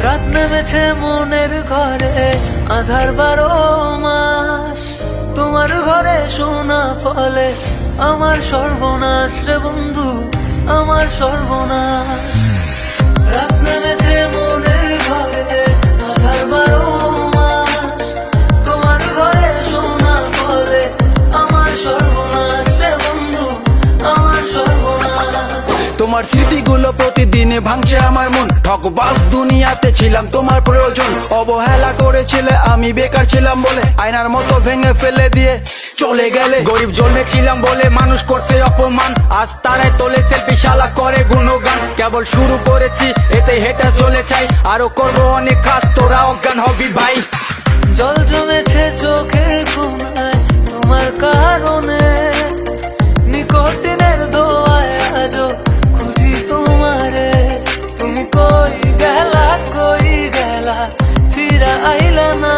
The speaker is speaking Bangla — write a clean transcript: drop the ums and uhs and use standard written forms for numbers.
রাত নেমেছে মনের ঘরে, আধার 12 মাস। তোমার ঘরে শোনা ফলে আমার সর্বনাশ রে বন্ধু, আমার সর্বনাশ। রাত নেমেছে মনের ঘরে, আধার 12 মাস। তোমার ঘরে শোনা ফলে আমার সর্বনাশ রে বন্ধু, আমার সর্বনাশ। তোমার স্মৃতিগুলো প্রতিদিনে ভাঙছে আমার মন। ঠকবাজ দুনিয়াতে ছিলাম তোমার প্রয়োজন, অবহেলা করেছিলে আমি বেকার ছিলাম বলে, আয়নার মতো ভেঙে ফেলে দিয়ে চলে গেলে। গরিব জন্মেছিলাম বলে মানুষ করছে অপমান, আজ তারাই তোলে সেলফি, শালা করে গুণগান। কেবল শুরু করেছি, এতে হেঁটে চলে চাই, আরো করবো অনেক কাজ, তোরা অজ্ঞান হবি ভাই। জল জমেছে চোখের কোণায় তোমার কারণে, নিকটিনের দোয়ায় আজও খুঁজি তোমারে। তুমি কই গেলা, কই গেলা, ফিরা আইলা না।